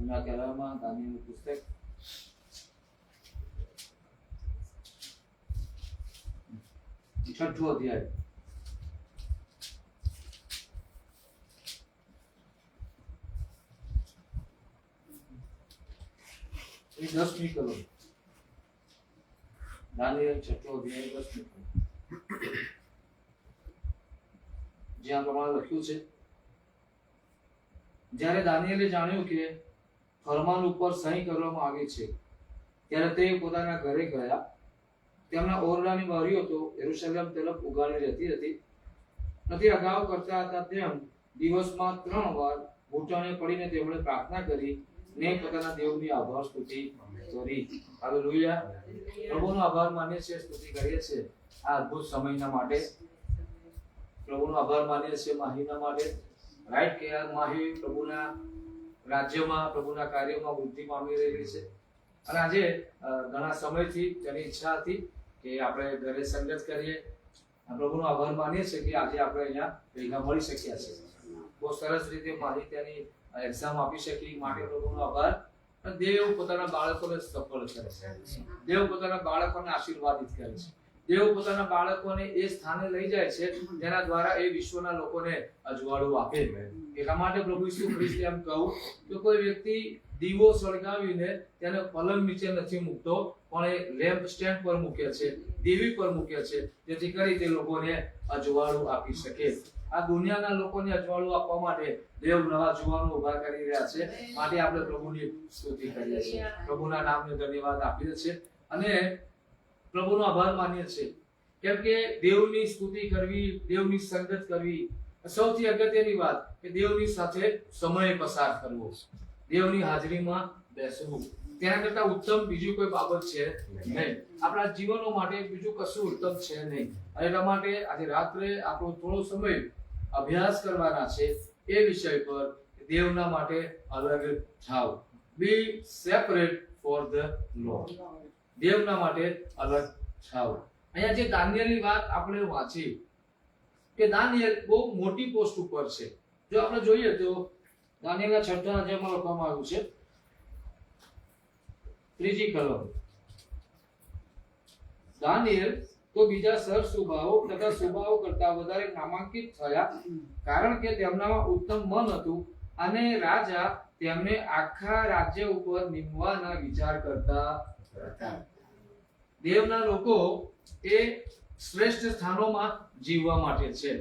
જૂના કરારમાં દાનિયેલનું પુસ્તક 6ઠો અધ્યાય એ 10મી કલમ દાનિયેલ 6ઠો અધ્યાય 10મી કલમ જ્યાં પ્રમાણે લખ્યું છે જ્યારે દાનિયેલે જાણ્યું કે ફરમાન ઉપર સહી કરવામાં આવી છે ત્યારે તે પોતાના ઘરે ગયા. તેમના ઓરડાની બારીઓ તો યરુશલેમ તરફ ઉગાડી રહેતી નથી. અગાઉ કરતા હતા તેમ દિવસમાં 3 વાર ઘૂંટણે પડીને તેમણે પ્રાર્થના કરી ને પોતાના દેવની આભાર સ્તુતિ કરી. હાલેલુયા. પ્રભુનો આભાર માનીએ છીએ, સ્તુતિ કરીએ છીએ આ અદ્ભુત સમયના માટે. પ્રભુનો આભાર માનીએ છીએ માહીના માટે. રાઈટ કે આ માહી પ્રભુના રાજ્યમાં, પ્રભુના કાર્યમાં વૃદ્ધિ પામી રહેલી છે. અને આજે ઘણા સમયથી તેની ઈચ્છા હતી કે આપણે ઘરે સંગત કરીએ. પ્રભુનો આભાર માનીએ છીએ કે આજે આપણે અહીંયા ભેગા મળી શક્યા છે. બહુ સરસ રીતે માહી તેની એક્ઝામ આપી શકી માટે પ્રભુનો આભાર. અને દેવ પોતાના બાળકોને સફળ કરે છે. દેવ પોતાના બાળકોને આશીર્વાદિત કરે છે. દેવ પોતાના બાળકોને એ સ્થાને લઈ જાય છે જેના દ્વારા એ વિશ્વના લોકોને અજવાળું આપે. એટલા માટે પ્રભુ ઈસુ ખ્રિસ્તે એમ કહું કે કોઈ વ્યક્તિ દીવો સળગાવીને તેને પલંગ નીચે નથી મૂકતો, પણ એ લેમ્પ સ્ટેન્ડ પર મૂકે છે, દેવી પર મૂકે છે, જેથી કરી તે લોકોને અજવાળું આપી શકે. આ દુનિયાના લોકોને અજવાળું આપવા માટે દેવ નવા જુવાનો ઉભા કરી રહ્યા છે. માટે આપણે પ્રભુની સ્તુતિ કરીએ છીએ, પ્રભુના નામને ધન્યવાદ આપીએ છીએ અને પ્રભુનો આભાર માનીએ છીએ. કેમ કે દેવની સ્તુતિ કરવી, દેવની સંગત કરવી, સૌથી અગત્યની વાત કે દેવની સાથે સમય પસાર કરવો, દેવની હાજરીમાં બેસવું. તેના કરતા ઉત્તમ બીજું કોઈ બાબત છે નહીં. આપણા જીવનો માટે બીજું કશું ઉત્તમ છે નહીં. અને એટલા માટે આજે રાત્રે આપણો થોડો સમય અભ્યાસ કરવાના છે એ વિષય પર. દેવના માટે અલગ થાવ. બી સેપરેટ ફોર ધ લોર્ડ. દેવના માટે અલગ થાવ. અહીંયા જે દાનિયેલની વાત આપણે વાંચી કે દાનિયેલ બહુ મોટી પોસ્ટ ઉપર છે. જો આપણે જોઈએ તો દાનિયેલના 6ઠા અધ્યાયમાં લખવામાં આવ્યું છે 3જી કલમ, દાનિયેલ તો બીજા સર સુબાઓ તથા સુબાઓ કરતા વધારે નામાંકિત થયા, કારણ કે તેમનામાં ઉત્તમ મન હતું અને રાજા તેમને આખા રાજ્ય ઉપર નિમવાના વિચાર કરતા હતા. દેવના લોકો એ શ્રેષ્ઠ સ્થાનોમાં જીવવા માટે છે.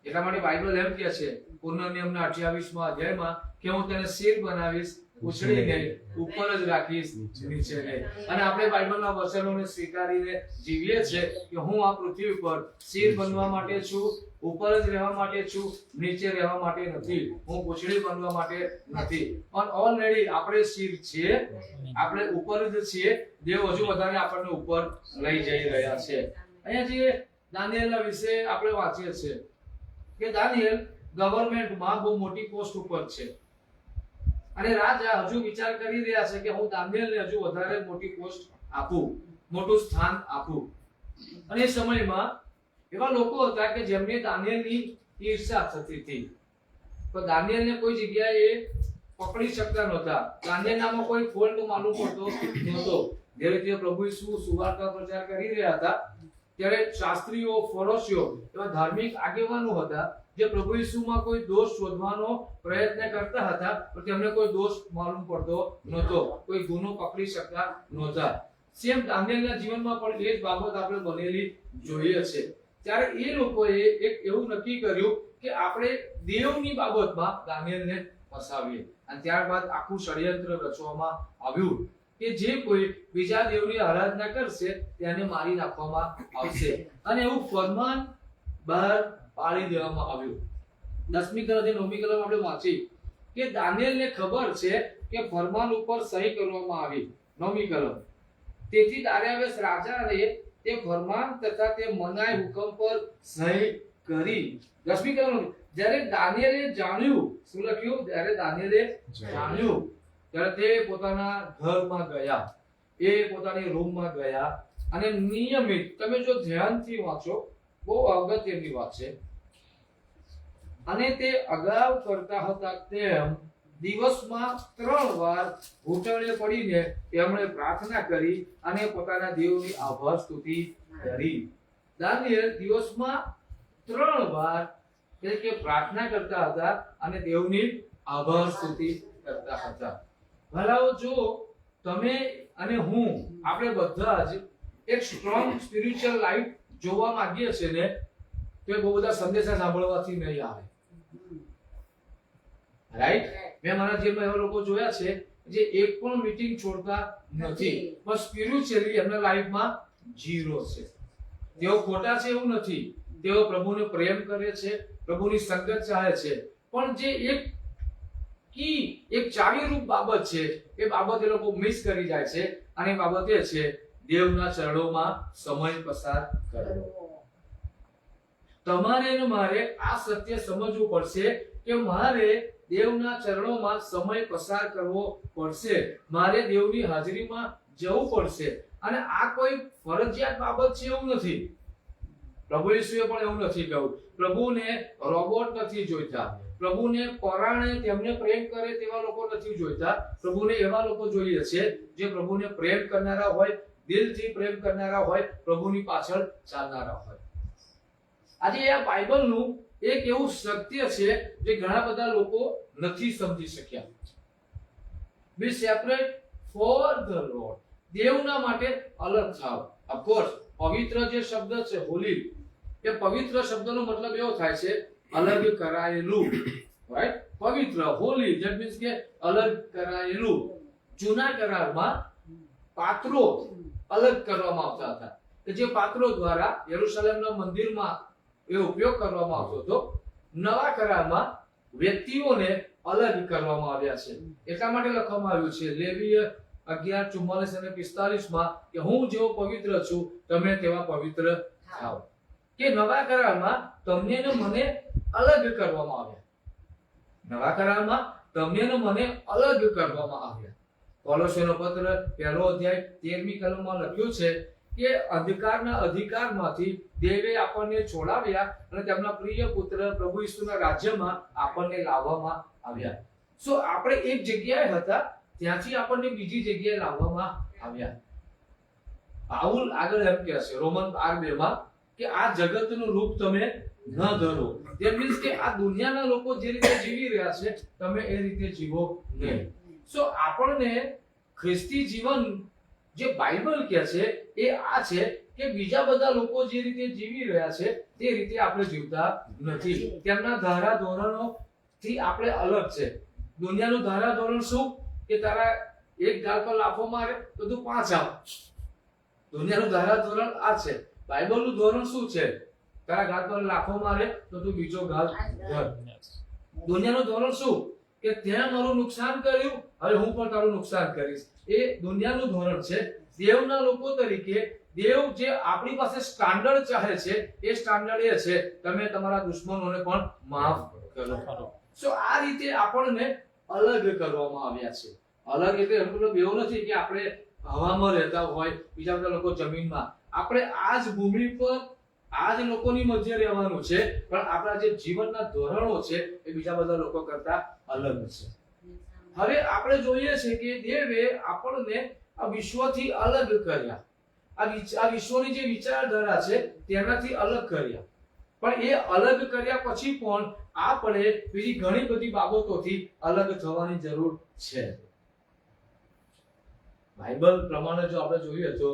એટલા માટે બાઇબલ એમ કહે છે પૂર્ણ નિયમના 28મા અધ્યાયમાં કે હું તેને શિર બનાવીશ, ઉછળીને ઉપર જ રાખીશ, નીચે નહીં. અને આપણે બાઇબલના વચનોને સ્વીકારીને જીવીએ છીએ કે હું આ પૃથ્વી ઉપર શિર બનવા માટે છું, ઉપર જ રહેવા માટે છું, નીચે રહેવા માટે નથી. હું પૂંછડી બનવા માટે નથી. પણ ઓલરેડી આપણે શિર છીએ, આપણે ઉપર જ છીએ. દેવ હજુ વધારે આપણને ઉપર લઈ જઈ રહ્યા છે. અહીંયા જે દાનિયેલના વિશે આપણે વાંચીએ છીએ કે દાનિયેલ ગવર્નમેન્ટમાં બહુ મોટી પોસ્ટ ઉપર છે અને રાજા હજુ વિચાર કરી રહ્યા છે કે હું દાનિયેલને હજુ વધારે મોટી પોસ્ટ આપું, મોટું સ્થાન આપું. અને એ સમયમાં એવા લોકો હતા કે જેમને દાનિયેલની ઈર્ષા થતી હતી. તો દાનિયેલને કોઈ જગ્યાએ પકડી શકતા નહોતા. દાનિયેલનામાં કોઈ ફોલ્ટ માલુમ પડતો નહોતો. જ્યારે તે પ્રભુ ઈસુ સુવાર્તા પ્રચાર કરી રહ્યા હતા ત્યારે શાસ્ત્રીઓ, ફરોશીઓ એવા ધાર્મિક આગેવાનો હતા જે પ્રભુ ઈસુમાં કોઈ દોષ શોધવાનો પ્રયત્ન કરતા હતા, પણ તેમને કોઈ દોષ માલુમ પડતો નહોતો, કોઈ ગુનો પકડી શકતા નહોતા. સેમ દાનિયેલના જીવનમાં પણ એ જ બાબત આપણે બનેલી જોઈએ છે. ત્યારે એ લોકોએ એક એવું નક્કી કર્યું કે આપણે દેવની બાબતમાં દાનિયેલને ફસાવીએ. અને ત્યારબાદ આખું ષડયંત્ર રચવામાં આવ્યું કે જે કોઈ બીજા દેવની આરાધના કરશે તેને મારી નાખવામાં આવશે. અને એવું ફરમાન બહાર પાડી દેવામાં આવ્યું. 10મી કલમ 9મી કલમ આપણે વાંચી કે દાનિયેલને ખબર છે કે ફરમાન ઉપર સહી કરવામાં આવી. 9મી કલમ, તેથી દારિયાવેશ રાજાએ તે ફરમાન તથા તે મનાઈ હુકમ પર સહી કરી. 10મી કલમ, જ્યારે દાનિયેલે જાણ્યું, શું લખ્યું? જ્યારે દાનિયેલે જાણ્યું ત્યારે તે પોતાના ઘરમાં ગયા, એ પોતાની રૂમમાં ગયા અને નિયમિત, તમે જો ધ્યાનથી વાંચો બહુ અગત્યની વાત છે, અને તે અગાઉ કરતા હતા તેમ દિવસમાં 3 વાર ઘૂંટણે પડીને તેમણે પ્રાર્થના કરી અને પોતાના દેવની આભાર સ્તુતિ કરી. દાનિયેલ દિવસમાં 3 વાર એટલે કે પ્રાર્થના કરતા હતા અને દેવની આભાર સ્તુતિ કરતા હતા. ભલાઓ જો તમે અને હું આપણે બધા જ એક સ્ટ્રોંગ સ્પિરિચ્યુઅલ લાઈફ જોવા માંગીએ છીએ ને, તો એ બહુ બધા સંદેશા સાંભળવાથી નહીં આવે. રાઈટ? મેં મારા જીવનમાં એવા લોકો જોયા છે જે એક પણ મીટિંગ છોડતા નથી, પણ સ્પિરિચ્યુઅલી એમના લાઈફમાં ઝીરો છે. તેઓ ખોટા છે એવું નથી, તેઓ પ્રભુને પ્રેમ કરે છે, પ્રભુની સંગત ચાહે છે, પણ જે એક ચાવીરૂપ બાબત છે એ બાબત એ લોકો મિસ કરી જાય છે, અને એ બાબત એ છે દેવના ચરણોમાં સમય પસાર કરવો. તમારે ને મારે આ સત્ય સમજવું પડશે કે મારે દેવના ચરણોમાં સમય પસાર કરવો પડશે, મારે દેવની હાજરીમાં જવું પડશે. અને આ કોઈ ફરજિયાત બાબત છે એવું નથી. પ્રભુ ઈસુએ પણ એવું નથી કહ્યું. પ્રભુને રોબોટ નથી જોઈતા, પ્રભુને પરાણે તેમને પ્રેમ કરે તેવા લોકો નથી જોઈતા. પ્રભુને એવા લોકો જોઈએ છે જે પ્રભુને પ્રેમ કરનારા હોય, દિલથી પ્રેમ કરનારા હોય, પ્રભુની પાછળ ચાલનારા હોય. આજે આ બાઇબલનું એક એવું સત્ય છે જે ઘણા બધા લોકો નથી સમજી શક્યા. બી સેપરેટ ફોર ધ લોર્ડ. દેવના માટે અલગ થાવ. ઓફકોર્સ પવિત્ર જે શબ્દ છે હોલી, એ પવિત્ર શબ્દનો મતલબ એવો થાય છે અલગ કરાયેલું. રાઈટ? પવિત્ર, હોલી, ધેટ મીન્સ કે અલગ કરાયેલું. જૂના કરારમાં પાત્રો અલગ કરવામાં આવતા હતા કે જે પાત્રો દ્વારા યરુશલેમના મંદિરમાં એ ઉપયોગ કરવામાં આવતો હતો. નવા કરારમાં વ્યક્તિઓને અલગ કરવામાં આવ્યા છે. એટલા માટે લખવામાં આવ્યું છે લેવીય 11:44 અને 45 કે હું જેવો પવિત્ર છું તમે તેવા પવિત્ર થાઓ. કે નવા કરારમાં તમને ને મને અલગ કરવામાં આવ્યા. નવા કરારમાં તમને ને મને અલગ કરવામાં આવ્યા. કોલોસીનો પત્ર 1લો અધ્યાય 13મી કલમમાં લખ્યું છે કે અંધકારના અધિકારમાંથી દેવે આપણને છોડાવ્યા અને તેમના પ્રિય પુત્ર પ્રભુ ઈસુના રાજ્યમાં આપણને લાવવામાં આવ્યા. સો આપણે એક જગ્યાએ હતા, ત્યાંથી આપણને બીજી જગ્યાએ લાવવામાં આવ્યા. પાઉલ આગળ એમ કહે છે રોમન 12 કે આ જગતનું રૂપ તમે ન ધરો. ધેટ મીન્સ કે આ દુનિયાના લોકો જે રીતે જીવી રહ્યા છે તમે એ રીતે જીવો નહીં. સો આપણને ખ્રિસ્તી જીવન જે બાઇબલ કહે છે એ આ છે કે બીજા બધા લોકો જે રીતે જીવી રહ્યા છે તે રીતે આપણે જીવતા નથી. તેમના ધારા ધોરણોથી આપણે અલગ છે. દુનિયાનું ધારા ધોરણ શું કે તારા એક ગાલ પર લાફો મારે તો તું 5 આવ. દુનિયાનું ધારા ધોરણ આ છે. બાઇબલનું ધોરણ શું છે? તારા ગાલ પર લાફો મારે તો તું બીજો ગાલ ધર. દુનિયાનું ધોરણ શું કે ત્યાં મારું નુકસાન કર્યું, હવે હું પણ તારું નુકસાન કરીશ. એ દુનિયાનું ધોરણ છે. દેવના લોકો તરીકે દેવ જે આપણી પાસે સ્ટાન્ડર્ડ ચાહે છે એ સ્ટાન્ડર્ડ એ છે તમે તમારા દુશ્મનોને પણ માફ કરો. સો આ રીતે આપણને અલગ કરવામાં આવ્યા છે. અલગ એટલે મતલબ એવું નથી કે આપણે હવામાં રહેતા હોય, બીજા બધા લોકો જમીનમાં. આપણે આ જ ભૂમિ પર આ જ લોકોની મધ્ય રહેવાનું છે, પણ આપણા જે જીવનના ધોરણો છે એ બીજા બધા લોકો કરતા અલગ છે. હવે આપણે જોઈએ છે કે દેવે આપણને આ વિશ્વથી અલગ કર્યા. આ વિશ્વની જે વિચારધારા છે તેનાથી અલગ કર્યા. પણ એ અલગ કર્યા પછી પણ આપણે બીજી ઘણી બધી બાબતોથી અલગ થવાની જરૂર છે. બાઇબલ પ્રમાણે જો આપણે જોઈએ તો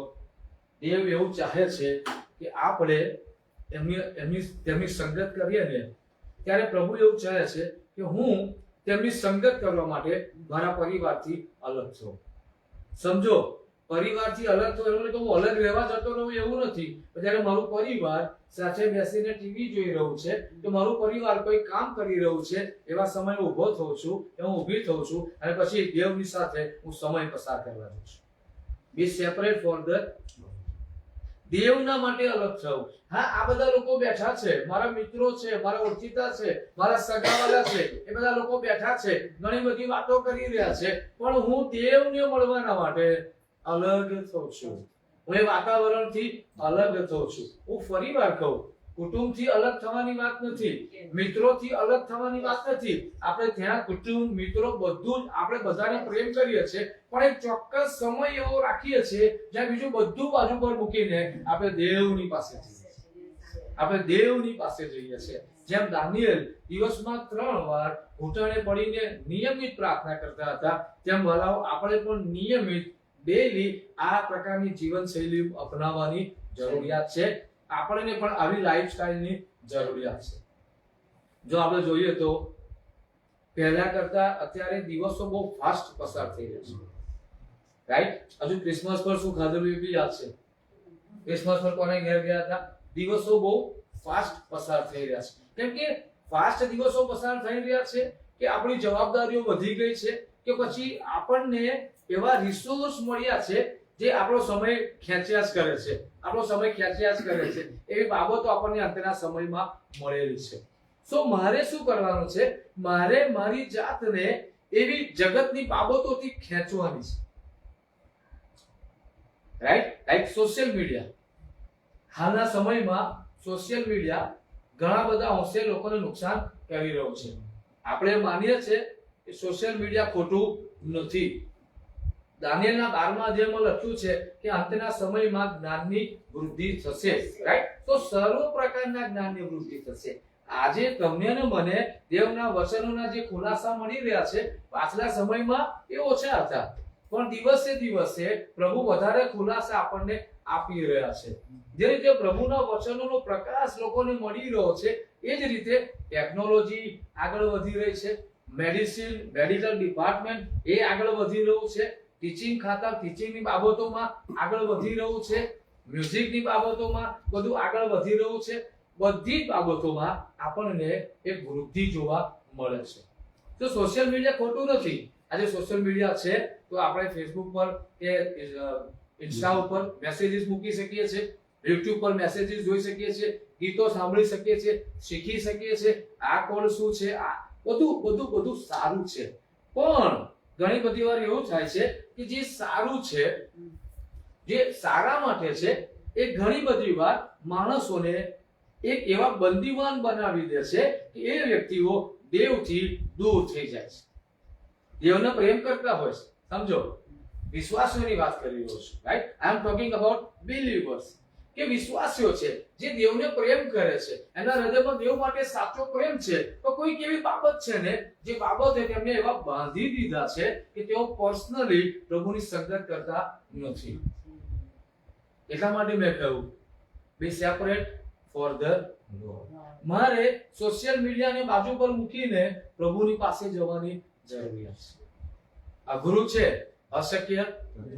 દેવ એવું ચાહે છે કે આપણે તેમની સંગત કરીએ ને ત્યારે પ્રભુ એવું ચાહે છે કે હું તેમની સંગત કરવા માટે મારા પરિવારથી અલગ છું. સમજો, પરિવારથી અલગ તો એટલે હું અલગ રહેવા જતો રહું એવું નથી. જ્યારે મારું પરિવાર સાથે બેસીને ટીવી જોઈ રહ્યું છે, તો મારું પરિવાર કોઈ કામ કરી રહ્યું છે એવા સમયે ઊભો થઉં છું, હું ઊભી થઉં છું અને પછી દેવની સાથે હું સમય પસાર કરવા જાઉં છું. બી સેપરેટ ફોર ધ દેવના માટે અલગ થવું. હા, આ બધા લોકો બેઠા છે, મારા મિત્રો છે, મારા ઓળખીતા છે, મારા સગાવાલા છે, એ બધા લોકો બેઠા છે, ઘણી બધી વાતો કરી રહ્યા છે, પણ હું દેવને મળવાના માટે અલગ થઉં છું. હું એ વાતાવરણથી અલગ થઉં છું. હું ફરીવાર કહું, કુટુંબથી અલગ થવાની વાત નથી, મિત્રોથી અલગ થવાની વાત નથી. આપણે ત્યાં કુટુંબ, મિત્રો બધું જ આપણે બધાને પ્રેમ કરીએ છીએ, પણ એક ચોક્કસ સમય એવો રાખીએ છીએ જ્યાં બીજું બધું બાજુ પર મૂકીને આપણે દેવની પાસે જઈએ છીએ. આપણે દેવની પાસે જઈએ છીએ. જેમ દાનિયેલ દિવસમાં 3 વાર ઘૂંટણે પડીને નિયમિત પ્રાર્થના કરતા હતા, તેમ વલાઓ આપણે પણ નિયમિત ડેલી આ પ્રકારની જીવનશૈલી અપનાવવાની જરૂરિયાત છે. આપણને પણ આવી લાઈફસ્ટાઈલની જરૂરિયાત છે. જો આપણે જોઈએ તો પહેલા કરતા અત્યારે દિવસો બહુ ફાસ્ટ પસાર થઈ રહ્યા છે, રાઈટ? હજુ ક્રિસમસ પર શું ખાધેલું એ બી યાદ છે. ક્રિસમસ પર કોને ઘેર ગયા હતા? દિવસો બહુ ફાસ્ટ પસાર થઈ રહ્યા છે. કેમ કે ફાસ્ટ દિવસો પસાર થઈ રહ્યા છે કે આપણી જવાબદારીઓ વધી ગઈ છે, કે પછી આપણને એવા રિસોર્સ મળ્યા છે જે આપણો સમય ખેંચ્યા જ કરે છે, આપણો સમય ખેંચ્યા જ કરે છે. એવી બાબતો આપણને અંતના સમયમાં મળેલી છે. સો મારે શું કરવાનું છે? મારે મારી જાતને એવી જગતની બાબતોથી ખેંચવાની છે, રાઈટ? Like social media. હાલના સમયમાં સોશિયલ મીડિયા ઘણા બધા અંશે લોકોને નુકસાન કરી રહ્યું છે. આપણે માનીએ છીએ કે સોશિયલ મીડિયા ખોટું નથી. દાનિયેલના 12મા અધ્યાયમાં લખ્યું છે કે અંતના સમયમાં જ્ઞાનની વૃદ્ધિ થશે, રાઈટ? તો સર્વ પ્રકારના જ્ઞાનની વૃદ્ધિ થશે. આજે તમને અને મને દેવના વચનોના જે ખુલાસા મળી રહ્યા છે, પાછલા સમયમાં એ ઓછા હતા, પણ દિવસે દિવસે પ્રભુ વધારે ખુલાસા આપણને આપી રહ્યા છે. જે રીતે પ્રભુના વચનોનો પ્રકાશ લોકોને મળી રહ્યો છે, એ જ રીતે ટેકનોલોજી આગળ વધી રહી છે. મેડિકલ ડિપાર્ટમેન્ટ એ આગળ વધી રહ્યું છે. ટીચિંગ ખાતા ટીચિંગની બાબતોમાં આગળ વધી રહ્યું છે. મ્યુઝિકની બાબતોમાં બધું આગળ વધી રહ્યું છે. બધી જ બાબતોમાં આપણને એક વૃદ્ધિ જોવા મળે છે. તો સોશિયલ મીડિયા ખોટું નથી. આજે સોશિયલ મીડિયા છે તો આપણે ફેસબુક પર કે ઇન્સ્ટા ઉપર મેસેજીસ મૂકી શકીએ છીએ, યુટ્યુબ પર મેસેજીસ જોઈ શકીએ છીએ, ગીતો સાંભળી શકીએ છીએ, શીખી શકીએ છીએ આ કોણ શું છે, આ બધું સારું છે. પણ ઘણી બધી વાર એવું થાય છે કે જે સારું છે, જે સારા માટે છે, એ ઘણી બધી વાર માણસોને એક એવા બંદીવાન બનાવી દે છે કે એ વ્યક્તિઓ દેવથી દૂર થઈ જાય છે. દેવને પ્રેમ કરતા હોય છે, સમજો, વિશ્વાસીઓની વાત કરી રહ્યો છું, right? I am talking about believers, કે વિશ્વાસીઓ છે જે દેવને પ્રેમ કરે છે, એના હૃદયમાં દેવ માટે સાચો પ્રેમ છે. તો કોઈ એવી બાબત છે ને જે બાબતે તેમને એવા બાંધી દીધા છે કે તેઓ પર્સનલી પ્રભુની સંગત કરતા નથી. એટલા માટે મેં કહ્યું, બી સેપરેટ ફોર ધ લોર્ડ. મારે સોશિયલ મીડિયાને બાજુ પર મૂકીને પ્રભુની પાસે જવાની જરૂરિયાત છે. અઘરું છે, અશક્ય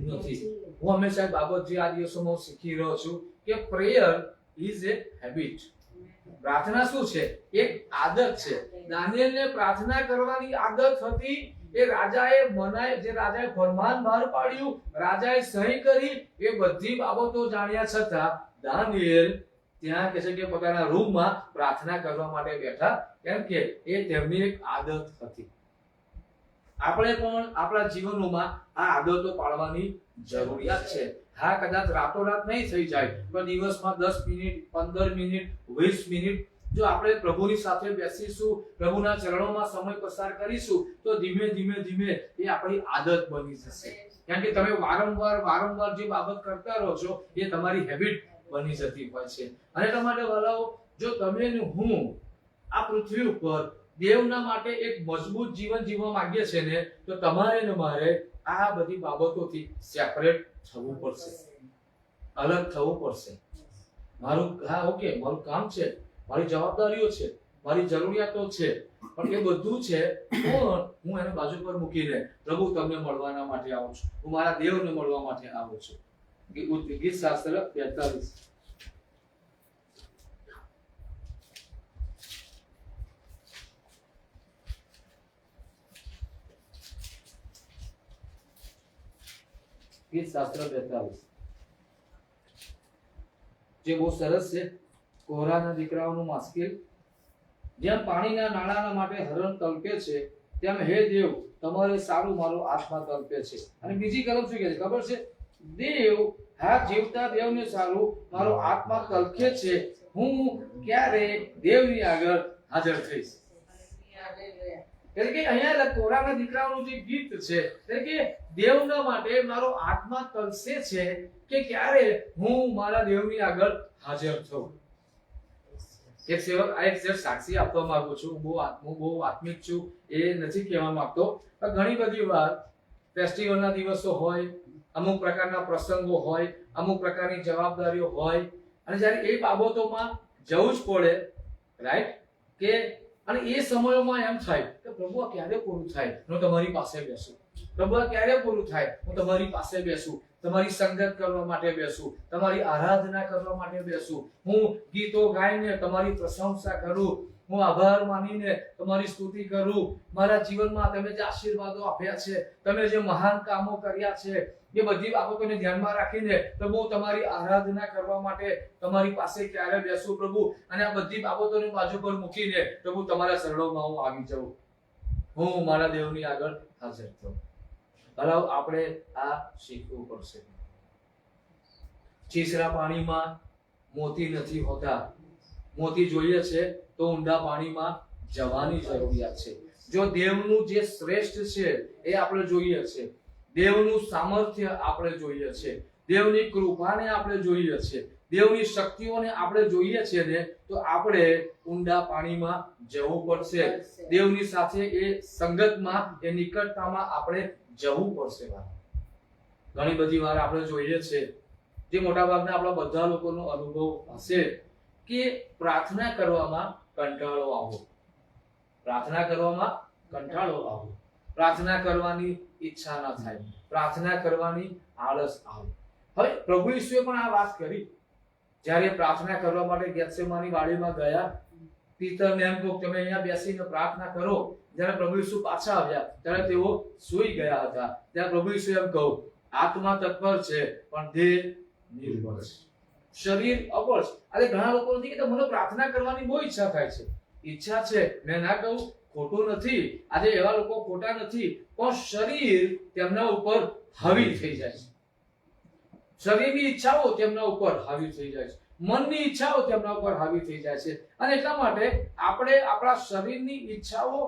નથી. હું હંમેશા બાબત જે આ દિવસોમાં શીખી રહ્યો છું કે પ્રેયર ઇઝ એ હેબિટ. પ્રાર્થના શું છે? એક આદત છે. દાનિયેલને પ્રાર્થના કરવાની આદત હતી. એ રાજાએ ફરમાન બહાર પાડ્યું, રાજાએ સહી કરી, એ બધી બાબતો જાણ્યા છતાં દાનિયેલ ત્યાં કહે છે કે પોતાના રૂમમાં પ્રાર્થના કરવા માટે બેઠા, કેમ કે એ તેમની એક આદત હતી. આપણે પણ આપણા જીવનોમાં આ આદતો પાડવાની જરૂરિયાત છે. હા, કદાચ રાતોરાત નહીં થઈ જાય, પણ દિવસમાં 10 મિનિટ, 15 મિનિટ, 20 મિનિટ જો આપણે પ્રભુની સાથે બેસીશું, પ્રભુના ચરણોમાં સમય પસાર કરીશું, તો ધીમે ધીમે એ આપણી આદત બની જશે. કારણ કે તમે વારંવાર જે બાબત કરતા રહો છો એ તમારી હેબિટ બની જતી હોય છે. અને એટલા માટે વાલાઓ, જો તમે ને હું આ પૃથ્વી ઉપર દેવના માટે એક મજબૂત જીવન જીવવા માંગીએ છે ને, તો તમારે ને મારે આ બધી બાબતોથી સેપરેટ થવું પડશે, અલગ થવું પડશે. મારું કામ છે, મારી જવાબદારીઓ છે, મારી જરૂરિયાતો છે, પણ એ બધું છે, પણ હું એને બાજુ પર મૂકીને પ્રભુ તમને મળવાના માટે આવું છું, હું મારા દેવને મળવા માટે આવું છું. ગીત શાસ્ત્ર 42. ગીત શાસ્ત્ર 42 જે બહુ સરસ છે. કોરાના દીકરાઓનું માસ્કિલ. જેમ પાણીના નાણાના માટે હરણ તલપે છે, તેમ હે દેવ તમારે સારું મારો આત્મા તલપે છે. અને બીજી કલમ શું કહે છે ખબર છે? દેવ, હા, જીવતા દેવને સારું મારો આત્મા તલપે છે, હું ક્યારે દેવની આગળ હાજર થઈશ. એટલે કે અહીંયા કોરાના દીકરાઓનું જે ગીત છે એટલે કે દેવના માટે મારો આત્મા તરસે છે કે ક્યારે હું મારા દેવની આગળ હાજર થઉં. એક સેવક આ એક સાક્ષી આપવા માંગુ છું. હું બહુ આત્મિક છું એ નથી કહેવા માંગતો, પણ ઘણી બધી વાર ફેસ્ટિવલના દિવસો હોય, અમુક પ્રકારના પ્રસંગો હોય, અમુક પ્રકારની જવાબદારીઓ હોય, અને જ્યારે એ બાબતોમાં જવું જ પડે, રાઈટ, કે અને એ સમયોમાં એમ થાય કે પ્રભુ આ ક્યારે પૂરું થાય હું તમારી પાસે બેસું, પ્રભુ આ ક્યારે પૂરું થાય હું તમારી પાસે બેસું, તમારી સંગત કરવા માટે બેસું, તમારી આરાધના કરવા માટે બેસું, હું ગીતો ગાઈને તમારી પ્રશંસા કરું, હું આભાર માનીને તમારી સ્તુતિ કરું, મારા જીવનમાં તમે જે આશીર્વાદો આપ્યા છે, તમે જે મહાન કામો કર્યા છે, એ બધી બાબતોને ધ્યાનમાં રાખીને પ્રભુ તમારી આરાધના કરવા માટે તમારી પાસે ક્યારે બેસું પ્રભુ, અને આ બધી બાબતોને બાજુ પર મૂકીને પ્રભુ તમારા શરણોમાં હું આવી જાઉં, હું મારા દેવની આગળ હાજર થઉં. હલાવ આપણે આ શીખવું પડશે. છીછરા પાણીમાં મોતી નથી હોતા, મોતી જોઈએ છે તો ઊંડા પાણીમાં જવાની જરૂરિયાત છે. જો દેવનું જે શ્રેષ્ઠ છે એ આપણે જોઈએ છે, દેવનું સામર્થ્ય આપણે જોઈએ છે, દેવની કૃપાને આપણે જોઈએ છે, દેવની શક્તિઓને આપણે જોઈએ છે ને, તો આપણે ઊંડા પાણીમાં જવું પડશે. દેવની સાથે એ સંગતમાં, એ નિકટતામાં આપણે જવું પડશે. ઘણી બધી વાર આપણે જોઈએ છે, જે મોટા ભાગના આપણા બધા લોકોનો અનુભવ હશે, કે પ્રાર્થના કરવામાં કંટાળો આવો, પ્રાર્થના કરવામાં કંટાળો આવો, પ્રાર્થના કરવાની ઈચ્છા ના થાય, પ્રાર્થના કરવાની આળસ આવે. હવે પ્રભુ ઈસુએ પણ આ વાત કરી. જ્યારે પ્રાર્થના કરવા માટે ગેત્સેમાની વાડીમાં ગયા, પિતરને એમ કહ્યું તમે અહીંયા બેસીને પ્રાર્થના કરો. જ્યારે પ્રભુ ઈસુ પાછા આવ્યા ત્યારે તેઓ સૂઈ ગયા હતા. ત્યારે પ્રભુ ઈસુ એમ કહ્યું, આત્મા તત્પર છે પણ દેહ નિર્બળ છે, શરીર અબળ છે. આજે ઘણા લોકો નથી કે મને પ્રાર્થના કરવાની બહુ ઈચ્છા થાય છે. ઈચ્છા છે, મેં ના કહું, ખોટું નથી. આજે એવા લોકો ખોટા નથી, પણ શરીર તેમના ઉપર હાવી થઈ જાય છે. શરીરની ઈચ્છાઓ તેમના ઉપર હાવી થઈ જાય છે, મનની ઈચ્છાઓ તેમના ઉપર હાવી થઈ જાય છે. અને એટલા માટે આપણે આપણા શરીરની ઈચ્છાઓ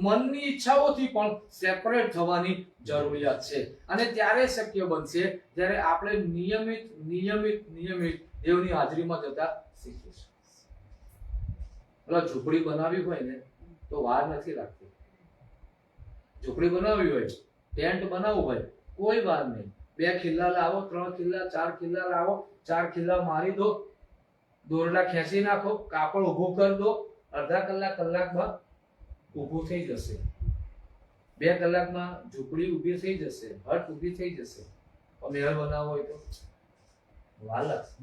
મનની ઈચ્છાઓથી પણ સેપરેટ થવાની જરૂરિયાત છે. અને ત્યારે શક્ય બનશે જ્યારે આપણે નિયમિત દેવની હાજરીમાં જતા શીખીશું. પેલા ઝૂંપડી બનાવી હોય ને તો વાર નથી લાગતી. ઝૂંપડી બનાવી હોય, ટેન્ટ બનાવવું હોય, કોઈ વાર નહીં. 2 ખિલ્લા લાવો, 3 ખિલ્લા, 4 ખિલ્લા લાવો, 4 ખિલ્લા મારી દો, દોરડા ખેંચી નાખો, કાપડ ઊભું કરી દો, અડધા કલાકમાં ઊભું થઈ જશે. 2 કલાકમાં ઝૂંપડી ઊભી થઈ જશે, હટ ઊભી થઈ જશે. મહેલ બનાવવો હોય તો વાર લાગશે,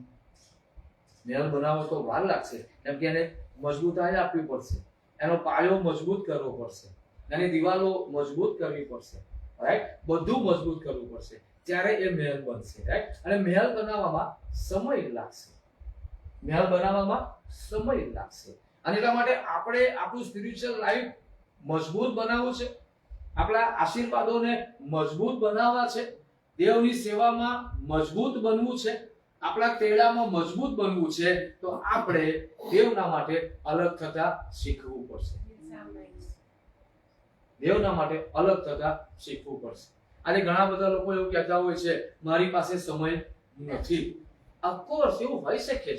મહેલ બનાવો તો વાર લાગશે, કેમ કે એને મજબૂતાઈ આપવી પડશે, એનો પાયો મજબૂત કરવો પડશે, એની દિવાલો મજબૂત કરવી પડશે, રાઈટ, બધું મજબૂત કરવું પડશે, ત્યારે એ મહેલ બનશે, રાઈટ. અને મહેલ બનાવવામાં સમય લાગશે, મહેલ બનાવવામાં સમય લાગશે. અને એટલા માટે આપણે આપણું સ્પિરિચ્યુઅલ લાઈફ મજબૂત બનાવવું છે, આપણા આશીર્વાદોને મજબૂત બનાવવા છે, દેવની સેવામાં મજબૂત બનવું છે, આપણા તેડામાં મજબૂત બનવું છે, તો આપણે દેવના માટે અલગ થતા શીખવું પડશે. દેવના માટે અલગ થતા શીખવું પડશે. આજે ઘણા બધા લોકો એવું કહેતા હોય છે મારી પાસે સમય નથી. ઓફકોર્સ એવું હોઈ શકે છે,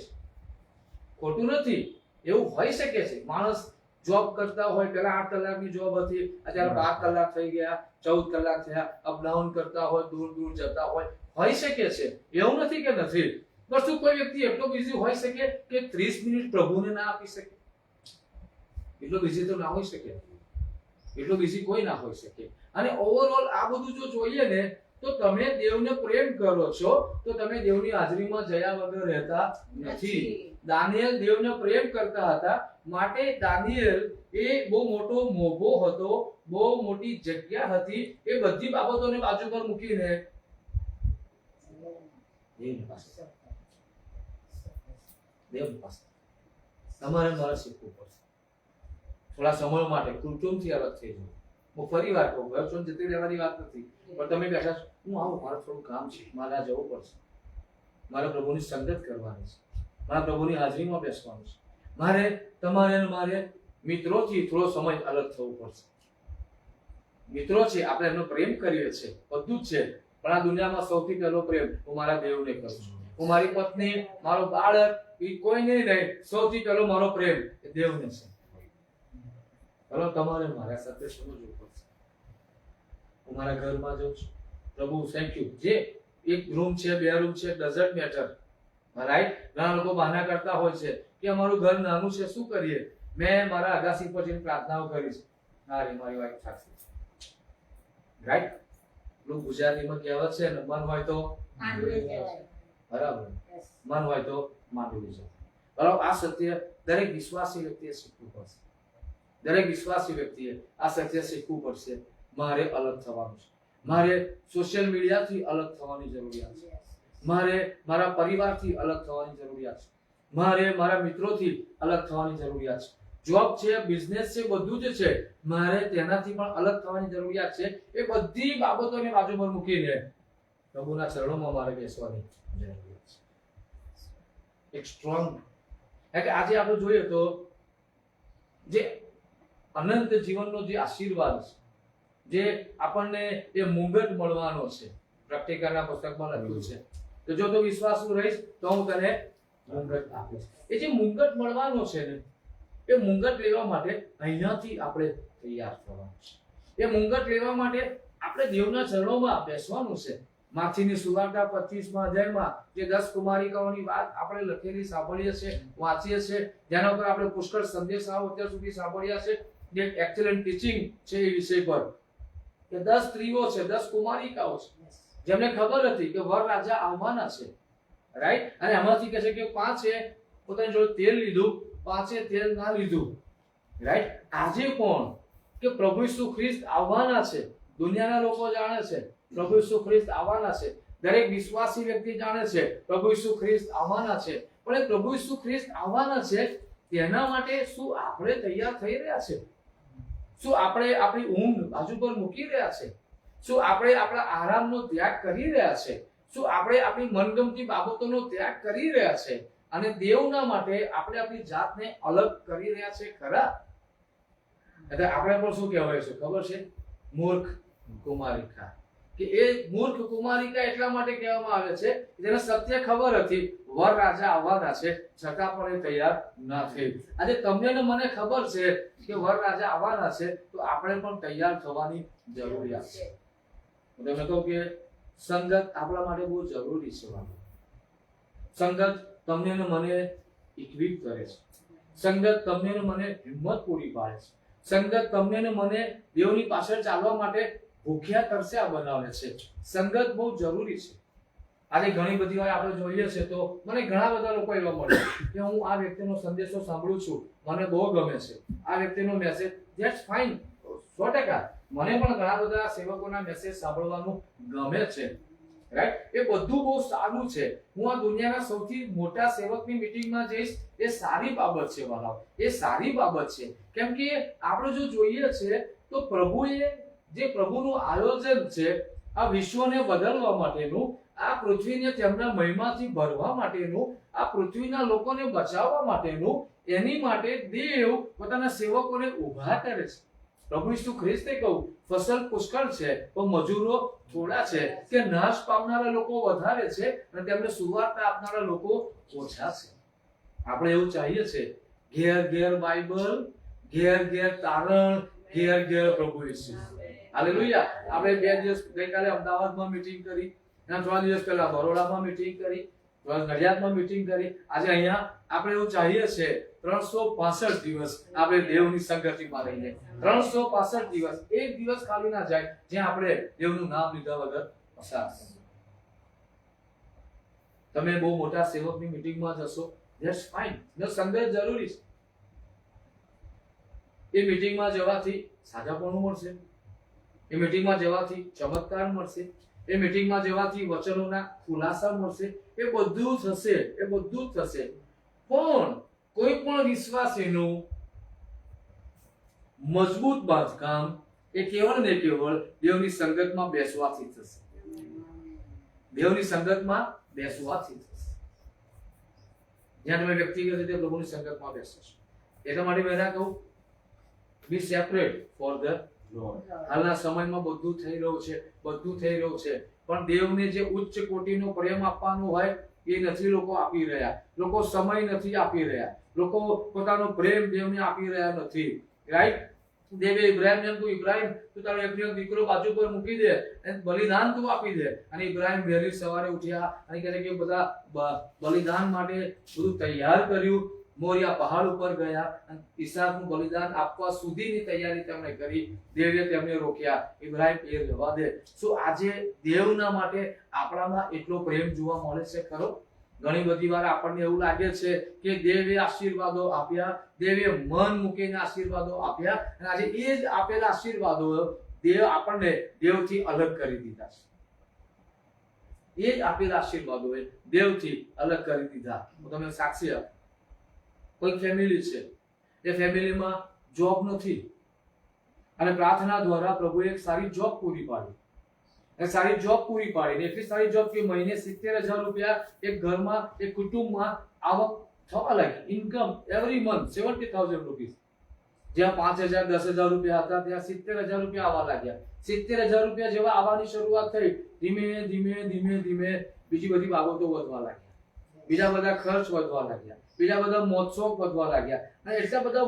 ખોટું નથી, એવું હોઈ શકે છે. માણસ જોબ કરતા હોય, પેલા 8 કલાકની જોબ હતી, અત્યારે 12 કલાક થઈ ગયા, 14 કલાક થયા, અપડાઉન કરતા હોય, દૂર જતા હોય, હોઈ શકે છે, એવું નથી કે નથી. પણ શું કોઈ વ્યક્તિ એટલો બિઝી હોઈ શકે કે 30 મિનિટ પ્રભુને ના આપી શકે? એટલો બિઝી તો ના હોઈ શકે, એટલો બિઝી કોઈ ના હોઈ શકે. અને ઓવરઓલ આ બધું જો જોઈએ ને, તો તમે દેવને પ્રેમ કરો છો તો તમે દેવની હાજરીમાં જયા વગર રહેતા નથી. દાનિયેલ દેવને પ્રેમ કરતા હતા, માટે દાનિયેલ એ બહુ મોટો મોભો હતો, બહુ મોટી જગ્યા હતી, એ બધી બાબતોને બાજુ પર મૂકીને દેવની પાસે તમારે મારે શીખવું પડશે. થોડા સમય માટે કુટુંબથી અલગ થઈ જવું. હું ફરી વાર કહું, ઘર છોડીને જતી રહેવાની વાત નથી, પણ તમે બેઠા છો, હું આવું, મારે થોડું કામ છે, મારે જવું પડશે, મારે પ્રભુની સંગત કરવાની છે, મારા પ્રભુની હાજરીમાં બેસવાનું છે. મારે તમારે અને મારે મિત્રોથી થોડો સમય અલગ થવું પડશે. મિત્રો છે, આપણે એમનો પ્રેમ કરીએ છીએ, બધું જ છે, પણ આ દુનિયામાં સૌથી પહેલો પ્રેમ હું મારા દેવને કરું છું. હું મારી પત્ની, મારો બાળક, એ કોઈને નહીં, સૌથી પહેલો મારો પ્રેમ એ દેવને છે. ચલો તમારે મારા સાથે સમજવું પડશે. હું મારા ઘરમાં જાઉં છું, પ્રભુ થેન્ક યુ, જે એક રૂમ છે, 2 રૂમ છે, ડઝન્ટ મેટર, રાઈટ. ઘણા લોકો બહાના કરતા હોય છે કે અમારું ઘર નાનું છે, શું કરીએ? મેં મારા અગાસી પર જઈને પ્રાર્થનાઓ કરી છે. ના રે, મારી વાઈફ થાકશે, રાઈટ. લોકો ગુજરાતીમાં કહેવત છે ને, મન હોય તો બરાબર, મન હોય તો માંડવી જાય. બરાબર. આ સત્ય દરેક વિશ્વાસી વ્યક્તિએ શીખવું પડશે. દરેક વિશ્વાસી વ્યક્તિએ આ સત્ય શીખવું પડશે. મારે અલગ થવાનું છે. મારે સોશિયલ મીડિયાથી અલગ થવાની જરૂરિયાત છે. મારે મારા પરિવારથી અલગ થવાની જરૂરિયાત છે. મારે મારા મિત્રોથી અલગ થવાની જરૂરિયાત છે. જોબ છે, બિઝનેસ છે, બધું જ છે, મારે તેનાથી પણ અલગ થવાની જરૂરિયાત છે. એ બધી બાબતોને બાજુ પર મૂકીને પ્રભુના ચરણોમાં મારે બેસવાની જરૂરિયાત છે. એક સ્ટ્રોંગ, એટલે આજે આપણે જોઈએ તો જે અનંત જીવનનો જે આશીર્વાદ છે, જે આપણને એ મુંગટ મળવાનો છે, પ્રકટીકાના પુસ્તકમાં લખ્યું છે કે જો તું વિશ્વાસુ રહીશ તો હું તને મુંગટ આપીશ. એ જે મુંગટ મળવાનો છે ને, એ મુંગટ લેવા માટે અહીંયાથી આપણે તૈયાર થવાનું છે. એ મુંગટ લેવા માટે આપણે દેવના ચરણોમાં બેસવાનું છે. માથીની સુવાર્તા 25મા અધ્યાયમાં જે 10 કુમારિકાઓની વાત આપણે લખેલી સાંભળીએ છીએ, વાંચીએ છીએ, જેના ઉપર આપણે પુષ્કળ સંદેશાઓ અત્યાર સુધી સાંભળ્યા છે. જે એક્સેલન્ટ ટીચિંગ છે એ વિષય પર કે 10 સ્ત્રીઓ છે, 10 કુમારિકાઓ છે, જેમને ખબર હતી કે વર રાજા આવવાના છે, રાઈટ. અને એમાંથી કહે છે કે 5એ પોતાની જોડે તેલ લીધું, 5એ તેલ ના લીધું, રાઈટ. આજે પણ કે પ્રભુ ઈસુ ખ્રિસ્ત આવવાના છે, દુનિયાના લોકો જાણે છે પ્રભુ ઈસુ ખ્રિસ્ત આવવાના છે, દરેક વિશ્વાસી વ્યક્તિ જાણે છે પ્રભુ ઈસુ ખ્રિસ્ત આવવાના છે. પણ એ પ્રભુ ઈસુ ખ્રિસ્ત આવવાના છે, તેના માટે શું આપણે તૈયાર થઈ રહ્યા છે? શું આપણે આપણી ઊંઘ બાજુ પર મૂકી રહ્યા છે? શું આપણે આપણા આરામનો ત્યાગ કરી રહ્યા છે? શું આપણે આપણી મનગમતી બાબતોનો ત્યાગ કરી રહ્યા છે અને દેવના માટે આપણે આપણી જાતને અલગ કરી રહ્યા છે ખરા? એટલે આપણે પણ શું કહેવાય છે ખબર છે? મૂર્ખ કુમારિકા. કે એ મૂર્ખ કુમારિકા એટલા માટે કહેવામાં આવે છે કે જેને સત્ય ખબર હતી વર રાજા આવવાના છે, છતાં પણ એ તૈયાર ન થઈ. આજે તમને ને મને ખબર છે કે વર રાજા આવવાના છે, તો આપણે પણ તૈયાર થવાની જરૂરિયાત છે. હું તમને કહું કે સંગત આપણા માટે બહુ જરૂરી છે. સંગત તમને ને મને ઇક્વિપ કરે છે. સંગત તમને ને મને હિંમત પૂરી પાડે છે. સંગત તમને ને મને દેવની પાછળ ચાલવા માટે ભૂખ્યા તરસ્યા બનાવે છે. સંગત બહુ જરૂરી છે. આજે ઘણી બધી વાર આપણે જોઈએ છે તો મને ઘણા બધા લોકો એવા મળે કે હું આ વ્યક્તિનો સંદેશો સાંભળું છું, મને બહુ ગમે છે, આ વ્યક્તિનો મેસેજ, ધેટ્સ ફાઇન, 100%. મને પણ ઘણા બધા સેવકોના મેસેજ સાંભળવાનું ગમે છે, રાઈટ. એ બધું બહુ સારું છે. હું આ દુનિયાના સૌથી મોટા સેવકની મીટિંગમાં જઈશ, એ સારી બાબત છે વાલાઓ, એ સારી બાબત છે. કેમ કે આપણે જો જોઈએ છે તો પ્રભુએ જે પ્રભુનું આયોજન છે આ વિશ્વને બદલવા માટેનું, આ પૃથ્વીને તેમના મહિમાથી ભરવા માટેનું, આ પૃથ્વીના લોકોને બચાવવા માટેનું, એની માટે દેવ પોતાના સેવકોને ઊભા કરે છે. પ્રભુ ઈસુ ખ્રિસ્તે કહ્યું ફસલ પુષ્કળ છે પણ મજૂરો થોડા છે, કે નાશ પામનારા લોકો વધારે છે અને તેમને સુવાર્તા આપનારા લોકો ઓછા છે. આપણે એવું ચાહીએ છે ઘેર ઘેર બાઇબલ, ઘેર ઘેર તારણ, ઘેર ઘેર પ્રભુ ઈસુ. હાલેલુયા. આપણે 2 દિવસ ગઈકાલે અમદાવાદમાં મીટિંગ કરી, એના 3 દિવસ પહેલા બરોડામાં મીટિંગ કરી, નડિયાદમાં મીટિંગ કરી. આજે અહીંયા આપણે એવું ચાહીએ છે 365 દિવસ આપણે દેવની સંગતિમાં રહીએ. 365 દિવસ, એક દિવસ ખાલી ના જાય જ્યાં આપણે દેવનું નામ લીધા વગર પસાર કરીએ. તમે બહુ મોટા સેવકની મીટિંગમાં જશો, ધેટ્સ ફાઇન, નો સંગત જરૂરી છે. એ મીટિંગમાં જવાથી સાજાપણું મળશે, એ મીટિંગમાં જવાથી ચમત્કાર મળશે, એ મીટિંગમાં જવાથી વચનોના ખુલાસા મળશે. એ બધું થશે, એ બધું થશે. પણ કોઈ પણ વિશ્વાસીનું મજબૂત બાંધકામ એ કેવળ ને કેવળ દેવની સંગતમાં બેસવાથી થશે. દેવની સંગતમાં બેસવાથી થશે. જ્યાં તમે વ્યક્તિગત રીતે પ્રભુની સંગતમાં બેસો છો. એટલા માટે મેં કહું, બી સેપરેટ ફોર ધ લોર્ડ. હાલના સમયમાં બધું થઈ રહ્યું છે, પણ દેવને જે ઉચ્ચ કોટીનો પ્રેમ આપવાનો હોય એ નથી લોકો આપી રહ્યા. લોકો સમય નથી આપી રહ્યા, લોકો પોતાનો પ્રેમ દેવને આપી રહ્યા નથી. રાઈટ? દેવે ઇબ્રાહિમને એમ કહ્યું, ઇબ્રાહિમ તું તારો એકનો દીકરો બાજુ પર મૂકી દે અને બલિદાન તું આપી દે. અને ઇબ્રાહિમ વહેલી સવારે ઉઠ્યા અને કહે છે કે બધા બલિદાન માટે બધું તૈયાર કર્યું. મોરિયા પહાડ ઉપર ગયા અને ઈસાકનું બલિદાન આપવા સુધીની તૈયારી તેમણે કરી. દેવે તેમને રોક્યા, ઇબ્રાહિમ એ રહેવા દે. શું આજે દેવના માટે આપણામાં એટલો પ્રેમ જોવા મળે છે ખરો? ઘણી બધી વાર આપણને એવું લાગે છે કે દેવે આશીર્વાદો આપ્યા, દેવે મન મૂકીને આશીર્વાદો આપ્યા, અને આજે એ જ આપેલા આશીર્વાદો દેવ આપણને દેવથી અલગ કરી દીધા છે. એ જ આપેલા આશીર્વાદોએ દેવથી અલગ કરી દીધા. હું તમને સાક્ષી આપું. કોઈ ફેમિલી છે, એ ફેમિલીમાં જોબ નથી અને પ્રાર્થના દ્વારા પ્રભુએ એક સારી જોબ પૂરી પાડી. એ સારી જોબ પૂરી પાડી, એટલી સારી જોબ કે મહિને 70,000 રૂપિયા એક ઘરમાં, એક કુટુંબમાં આવક થવા લાગી. Income every month 70,000 rupees. જ્યાં 5,000 10,000 રૂપિયા હતા ત્યાં 70,000 રૂપિયા આવવા લાગ્યા. 70,000 રૂપિયા જેવા આવવાની શરૂઆત થઈ, ધીમે ધીમે બીજી બધી બાબતો વધવા લાગી, બીજા બધા ખર્ચ વધવા લાગ્યા, બીજા બધા મોત્સવ વધવા લાગ્યા, અને એટલા બધા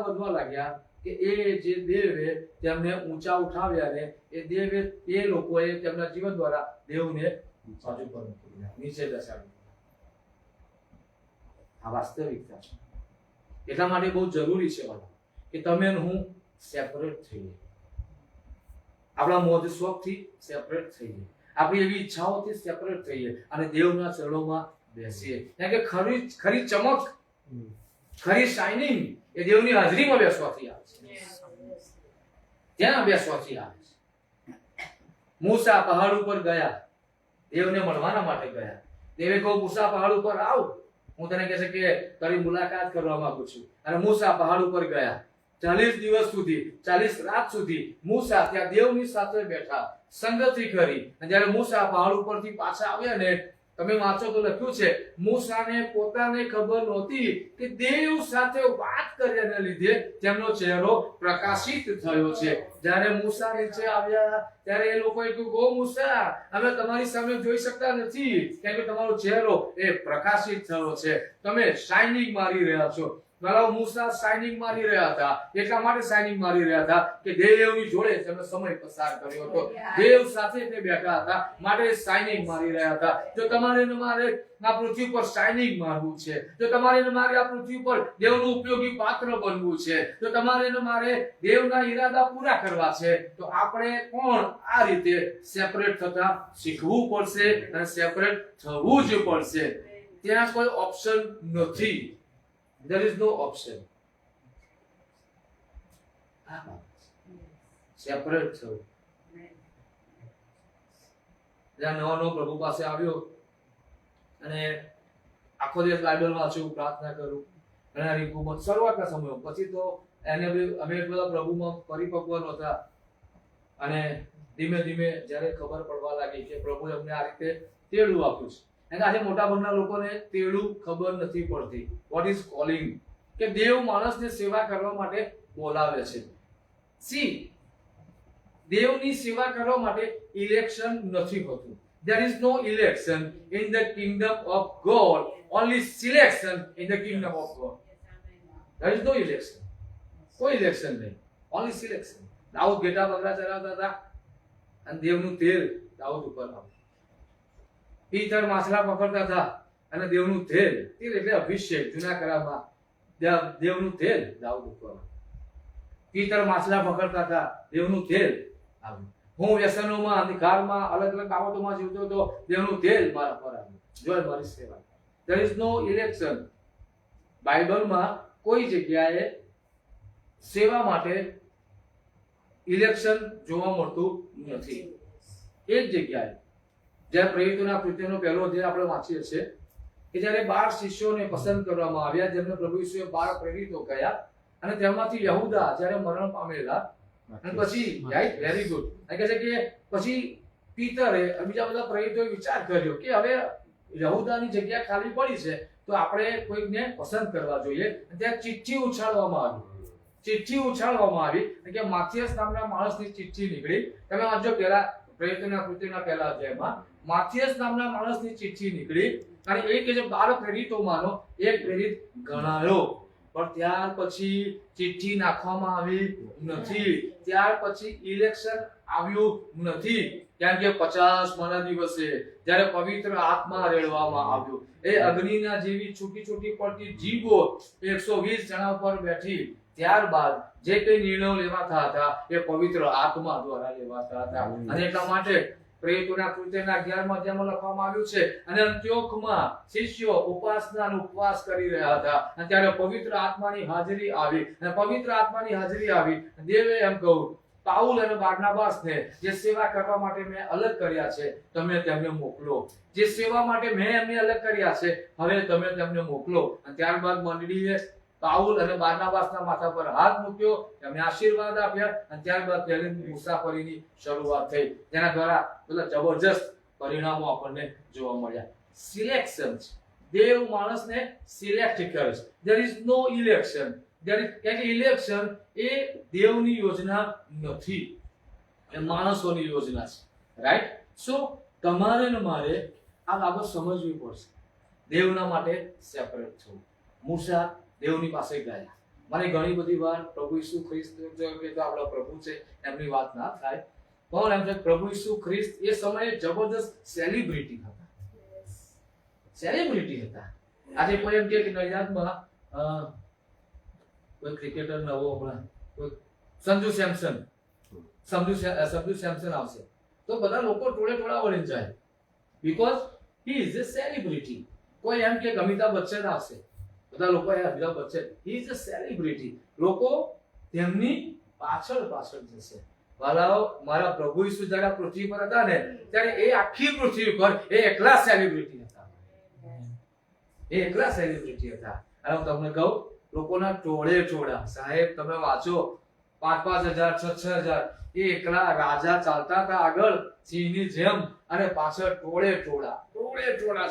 વધવા લાગ્યા કે એ જે દેવે તેમને ઊંચા ઉઠાવ્યા ને એ દેવે એ લોકોએ તેમના જીવન દ્વારા દેવને બાજુ પર મૂકી દીધા, નીચે દર્શાવ્યું. આ વાસ્તવિકતા છે. એટલા માટે બહુ જરૂરી છે કે તમે અને હું સેપરેટ થઈએ, આપણા મોજ શોખથી સેપરેટ થઈએ, આપણી એવી ઈચ્છાઓથી સેપરેટ થઈએ અને દેવના ચરણોમાં બેસીએ. કારણ કે ખરી ચમક, ખરી શાઇનિંગ એ દેવની હાજરીમાં બેસવાથી આવે છે. ત્યાં બેસવાથી આવે છે. મૂસા પહાડ ઉપર ગયા, દેવને મળવાના માટે ગયા. દેવે કહ્યું, મૂસા પહાડ ઉપર આવ, હું તને કહે છે કે તારી મુલાકાત કરવા માંગુ છું. અને મૂસા પહાડ ઉપર ગયા. 40 દિવસ સુધી, 40 રાત સુધી મૂસા ત્યાં દેવની સાથે બેઠા, સંગતિ કરી. અને જ્યારે મૂસા પહાડ ઉપરથી પાછા આવ્યા ને, તમે વાંચો તો લખ્યું છે, મૂસાને પોતાને ખબર નહોતી કે દેવ સાથે વાત કર્યાને લીધે તેમનો ચહેરો પ્રકાશિત થયો છે. જ્યારે મૂસા નીચે આવ્યા ત્યારે એ લોકોએ કહ્યું, ઓ મૂસા, અમે તમારી સામે જોઈ શકતા નથી કેમ કે તમારો ચહેરો એ પ્રકાશિત થયો છે, તમે શાઇનિંગ મારી રહ્યા છો. મૂસા શાઇનિંગ મારી રહ્યા હતા. એટલા માટે શાઇનિંગ મારી રહ્યા હતા કે દેવની જોડે તેમણે સમય પસાર કર્યો હતો, દેવ સાથે તે બેઠા હતા, માટે શાઇનિંગ મારી રહ્યા હતા. જો તમારે ને મારે આ પૃથ્વી પર શાઇનિંગ મારવું છે, જો તમારે ને મારે આ પૃથ્વી પર દેવનું ઉપયોગી પાત્ર બનવું છે, જો તમારે ને મારે દેવના ઈરાદા પૂરા કરવા છે, તો આપણે પણ આ રીતે સેપરેટ થતા શીખવું પડશે અને સેપરેટ થવું જ પડશે. ત્યાં કોઈ ઓપ્શન નથી. There is no option. Separate થવું. જ્યાં નવો પ્રભુ પાસે આવ્યો અને આખો દિવસ બાઇબલ વાંચ્યું, પ્રાર્થના કરું અને રીકુમાં શરૂઆતના સમયો, પછી તો એને અમે બધા પ્રભુમાં પરિપક્વ નહોતા. અને ધીમે ધીમે જ્યારે ખબર પડવા લાગી કે પ્રભુએ અમને આ રીતે તેડું આપ્યું છે. અને આજે મોટાભાગના લોકોને તેડું ખબર નથી પડતી. What is calling? કે દેવ માણસને સેવા કરવા માટે બોલાવે છે. સી, દેવની સેવા કરવા માટે ઇલેક્શન નથી હોતું. There is no election in the kingdom of God, only selection in the kingdom of God. There is no election. કોઈ ઇલેક્શન નહીં, only selection. દાઉદ ઘેટા બકરા ચરાવતા હતા અને દેવનું તેલ દાઉદ ઉપર આવ્યું. પીતર માછલા પકડતા હતા અને દેવનું તેલ એટલે અભિષેક, જૂના કરારમાં દેવનું તેલ દાઉદ ઉપર. પીતર માછલા પકડતા હતા, દેવનું તેલ આવ્યું. હું વ્યસનોમાં, અંધકારમાં, અલગ અલગ બાબતોમાં જીવતો હતો, દેવનું તેલ મારા પર આવ્યું. જોઈ મારી સેવા. There is no election. બાઇબલમાં કોઈ જગ્યાએ સેવા માટે ઇલેક્શન જોવા મળતું નથી. એક જગ્યાએ જ્યારે પ્રેરિતોના કૃત્યનો પહેલો અધ્યાય આપણે વાંચીએ છીએ કે જ્યારે 12 શિષ્યોને પસંદ કરવામાં આવ્યા, જેમને પ્રભુ ઈસુએ 12 પ્રેરિતો કહ્યા, અને તેમાંથી યહૂદા જ્યારે મરણ પામેલા, અને પછી રાઈટ, વેરી ગુડ, કહે છે કે પછી પીતરે બીજા બધા પ્રેરિતોએ વિચાર કર્યો કે હવે યહૂદાની જગ્યા ખાલી પડી છે, તો આપણે કોઈકને પસંદ કરવા જોઈએ. ત્યાં ચિઠ્ઠી ઉછાળવામાં આવી કે માથિયસ નામના માણસની ચિઠ્ઠી નીકળી. તમે વાંચો પહેલા પ્રેરિતોના કૃત્યોના પહેલા અધ્યાયમાં માથિયસ નામના માણસની ચિઠ્ઠી નીકળી અને એ કે જે 12 પ્રેરિતોમાંનો એક પ્રેરિત ગણાયો. પણ ત્યાર પછી ચિઠ્ઠી નાખવામાં આવી નથી. ત્યાર પછી ઇલેક્શન આવ્યું નથી. કારણ કે 50મા દિવસે જ્યારે પવિત્ર આત્મા રેડવામાં આવ્યો, એ અગ્નિના જેવી છૂટી છૂટી પડતી જીભો 120 જણા ઉપર બેઠી. ત્યારબાદ જે કઈ નિર્ણયો લેવાતા હતા એ પવિત્ર આત્મા દ્વારા લેવાતા હતા. અને એટલા માટે પ્રેરિતોના કૃત્યના 11મા અધ્યાયમાં લખવામાં આવ્યું છે, અને અંત્યોખમાં શિષ્યો ઉપાસના અને ઉપવાસ કરી રહ્યા હતા અને ત્યારે પવિત્ર આત્માની હાજરી આવી. અને પવિત્ર આત્માની હાજરી આવી, દેવે એમ કહ્યું, પાઉલ અને બારનાબાસને જે સેવા કરવા માટે મેં અલગ કર્યા છે તમે તેમને મોકલો. જે સેવા માટે મેં એમને અલગ કર્યા છે હવે તમે તેમને મોકલો. અને ત્યારબાદ મંડળીએ પાઉલ અને બારનાબાસના માથા પર હાથ મૂક્યો, તેમને આશીર્વાદ આપ્યા અને ત્યારબાદ તેની મુસાફરીની શરૂઆત થઈ, જેના દ્વારા બધા જબરજસ્ત પરિણામો આપણને જોવા મળ્યા. સિલેક્શન, દેવ માણસને સિલેક્ટ કરે છે. there is no election. Election એ દેવની યોજના નથી, એ માણસોની યોજના છે. રાઈટ? સો તમારે ને મારે આ બાબત સમજવી પડશે. દેવના માટે સેપરેટ થવું. મૂસા દેવની પાસે ગયા. મને ઘણી બધી વાર પ્રભુ ઈસુ ખ્રિસ્ત કે તો આપણા પ્રભુ છે એમની વાત ના થાય, પણ એમ છે પ્રભુ ઈસુ ખ્રિસ્ત એ સમયે જબરદસ્ત સેલિબ્રિટી હતા. આજે કોઈ એમ કે નડિયાદમાં કોઈ ક્રિકેટર નવો હમણાં કોઈ સંજુ સેમસન આવશે તો બધા લોકો ટોળે વળી જાય, because he is a celebrity. કોઈ એમ કે અમિતાભ બચ્ચન આવશે, બધા લોકો Amitabh Bachchan, he is a celebrity. લોકો તેમની પાછળ જશે. વાલાઓ, મારા પ્રભુ ઈસુ જ્યારે પૃથ્વી પર હતા ને ત્યારે એ આખી પૃથ્વી પર એ એકલા સેલિબ્રિટી હતા. અને હું તમને કહું, લોકોના ટોળા, સાહેબ તમે વાંચો, 5,000 6,000 એ એકલા રાજા ચાલતા હતા આગળ સિંહની જેમ, અને પાછળ ટોળે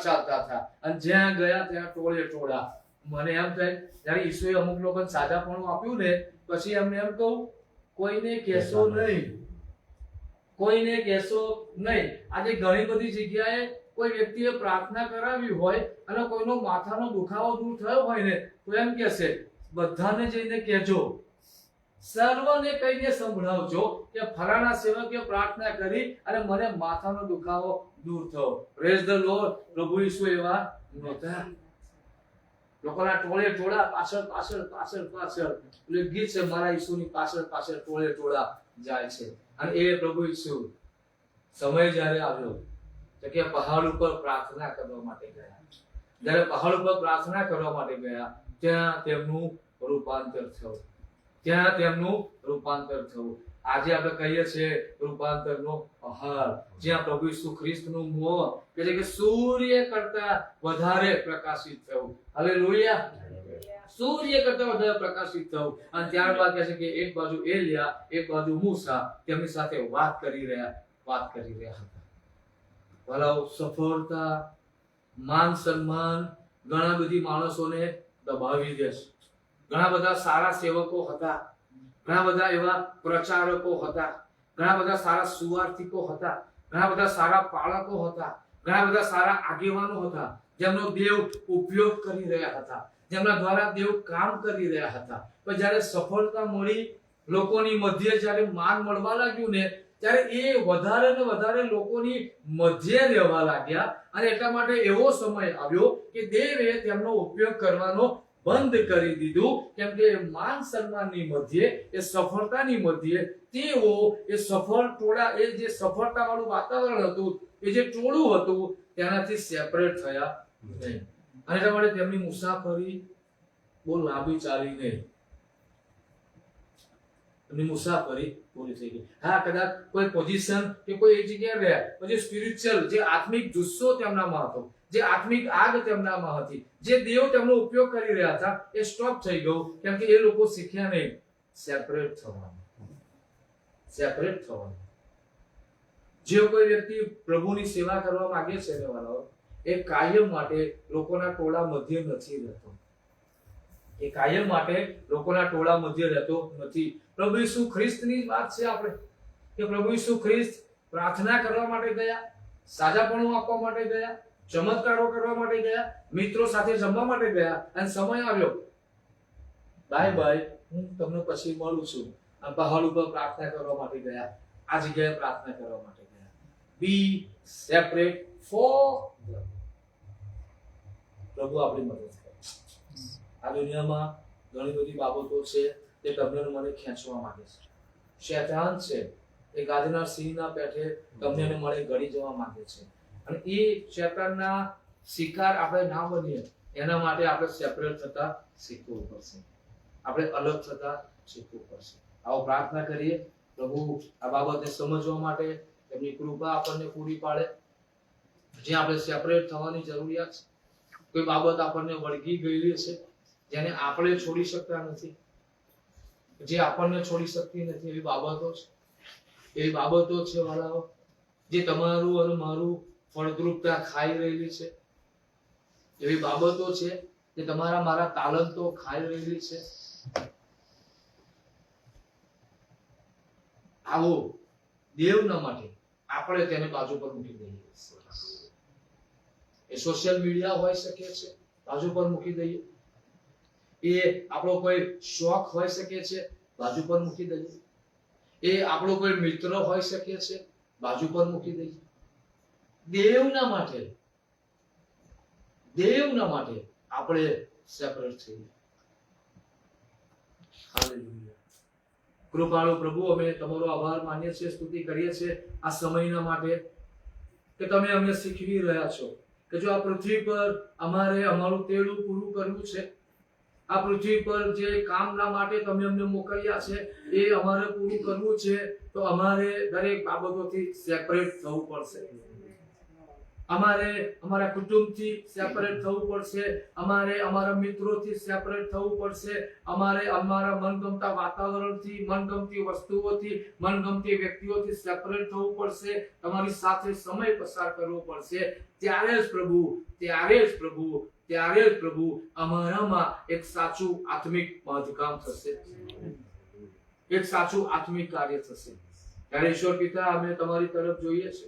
ચાલતા હતા. અને જ્યાં ગયા ત્યાં ટોળા. મને એમ થાય જ્યારે ઈસુએ અમુક લોકોને સાજાપણું આપ્યું ને પછી એમને એમ કહું, કોઈને કહેશો નહીં. આજે ઘણી બધી જગ્યાએ કોઈ વ્યક્તિએ પ્રાર્થના કરાવી હોય અને કોઈનો માથાનો દુખાવો દૂર થયો હોય ને તો એમ કહેશે, બધાને જઈને કહેજો, સર્વને કહીને સંભળાવજો કે ફલાણા સેવકે પ્રાર્થના કરી અને મને માથાનો દુખાવો દૂર થયો. Praise the lord. પ્રભુ ઈસુ એવા નહોતા. લોકોના ટોળા પાછળ ગીત છે, મારા ઈસુની પાછળ ટોળા જાય છે. અને એ પ્રભુ ઈસુ સમય જ્યારે આવ્યો કે પહાડ ઉપર પ્રાર્થના કરવા માટે ગયા. જ્યારે પહાડ ઉપર પ્રાર્થના કરવા માટે ગયા ત્યાં તેમનું રૂપાંતર થયું. આજે આપણે કહીએ છીએ રૂપાંતરનો પહાડ, જ્યાં પ્રભુ ઈસુ ખ્રિસ્તનું મોં કે જે કે સૂર્ય કરતા વધારે પ્રકાશિત થયું. હાલેલુયા. સૂર્ય કરતા વધારે પ્રકાશિત થયું. અને ત્યારબાદ કહે છે કે એક બાજુ એલિયા, એક બાજુ મૂસા તેમની સાથે વાત કરી રહ્યા હતા. ભલાઓ, સફળતા, માન સન્માન ઘણા બધી માણસોને દબાવી દેશે. ઘણા બધા સારા સેવકો હતા, ઘણા બધા એવા પ્રચારકો હતા, ઘણા બધા સારા સુવાર્તિકો હતા, ઘણા બધા સારા પાળકો હતા, ઘણા બધા સારા આગેવાનો હતા જેમનો દેવ ઉપયોગ કરી રહ્યા હતા, જેમના દ્વારા દેવ કામ કરી રહ્યા હતા. પણ જ્યારે સફળતા મળી, લોકોની મધ્ય જ્યારે માન મળવા લાગ્યું ને ત્યારે એ વધારે ને વધારે લોકોની મધ્ય રહેવા લાગ્યા. અને એટલા માટે એવો સમય આવ્યો કે દેવે તેમનો ઉપયોગ કરવાનો બંધ કરી દીધું, કેમ કે માન સન્માનની મધ્યે, એ સફળતાની મધ્યે તેઓ એ સફળ ટોળા, એ જે સફળતા વાળું વાતાવરણ હતું, એ જે ટોળું હતું તેનાથી સેપરેટ થયા નહીં. અને એટલા માટે તેમની મુસાફરી બહુ લાંબી ચાલી નહીં. એમની મુસાફરી પૂરી થઈ ગઈ. હા, કદાચ કોઈ પોઝિશન કે કોઈ એક જગ્યાએ રહ્યા પછી સ્પિરિચ્યુઅલ જે આત્મિક જુસ્સો તેમનામાં હતો, જે આત્મિક આગ તેમનામાં હતી, જે દેવ તેમનો ઉપયોગ કરી રહ્યા હતા, એ સ્ટોપ થઈ ગયું, કેમ કે એ લોકો શીખ્યા નહીં સેપરેટ થવાનું. જે કોઈ વ્યક્તિ પ્રભુની સેવા કરવા માંગે છે, એ એ કાયમ માટે લોકોના ટોળા મધ્ય નથી રહેતો. એ કાયમ માટે લોકોના ટોળા મધ્ય રહેતો નથી. પ્રભુ ઈસુ ખ્રિસ્તની વાત છે આપણે કે પ્રભુ ઈસુ ખ્રિસ્ત પ્રાર્થના કરવા માટે ગયા, સાજાપણું આપવા માટે ગયા, ચમત્કારો કરવા માટે ગયા, મિત્રો સાથે જમવા માટે ગયા, અને સમય આવ્યો બાય બાય હું તમને પછી મળું છું. આ પહાડ ઉપર પ્રાર્થના કરવા માટે ગયા, આ જગ્યાએ પ્રાર્થના કરવા માટે ગયા. બી સેપરેટ ફોર પ્રભુ આપણી મદદ કરે. આ દુનિયામાં ઘણી બધી બાબતો છે તે તમને મને ખેંચવા માંગે છે. શૈતાન છે એ ગાદના સિંહના પેઠે તમને મળે ગળી જવા માંગે છે, અને એ શૈતાનના શિકાર આપણે ના બનીએ એના માટે આપણે સેપરેટ થતા શીખવું પડશે. આપણે અલગ થતા શીખવું પડશે. આવો પ્રાર્થના કરીએ પ્રભુ આ બાબતને સમજવા માટે એમની કૃપા આપણને પૂરી પાડે. જે આપણે સેપરેટ થવાની જરૂરિયાત છે, કોઈ બાબત આપણને વળગી ગયેલી છે જેને આપણે છોડી શકતા નથી, જે આપણને છોડી શકતી નથી, એવી બાબતો છે. એવી બાબતો છે વાલાઓ જે તમારું અને મારું ફળદ્રુપતા ખાઈ રહેલી છે. એવી બાબતો છે જે તમારા મારા તાલંતો ખાઈ રહેલી છે. આવો દેવના માટે આપણે તેને બાજુ પર મૂકી દઈએ. એ સોશિયલ મીડિયા હોઈ શકે છે, બાજુ પર મૂકી દઈએ. એ આપણો કોઈ શોખ હોઈ શકે છે, બાજુ પર મૂકી દઈએ. એ આપણો કોઈ મિત્ર હોઈ શકે છે, બાજુ પર મૂકી દઈએ. દેવના માટે આપણે સેપરેટ થઈએ. હાલેલુયા. કૃપાળુ પ્રભુ, અમે તમારો આભાર માનીએ છીએ, સ્તુતિ કરીએ છીએ આ સમયના માટે કે તમે અમને શીખવી રહ્યા છો કે જો આ પૃથ્વી પર અમારે અમારું તેડું પૂરું કરવું છે, આ પૃથ્વી પર જે કામના માટે તમે અમને મોકલ્યા છે એ અમારે પૂરું કરવું છે, તો અમારે દરેક બાબતોથી સેપરેટ થવું પડશે. અમારે અમારા કુટુંબથી સેપરેટ થવું પડશે, અમારે અમારા મિત્રોથી સેપરેટ થવું પડશે, અમારે અમારા મનગમતા વાતાવરણથી, મનગમતી વસ્તુઓથી, મનગમતી વ્યક્તિઓથી સેપરેટ થવું પડશે, તમારી સાથે સમય પસાર કરવો પડશે. ત્યારે જ પ્રભુ અમારામાં એક સાચું આત્મિક બાંધકામ થશે, એક સાચું આત્મિક કાર્ય થશે. ત્યારે ઈશ્વર પિતા, અમે તમારી તરફ જોઈએ છે.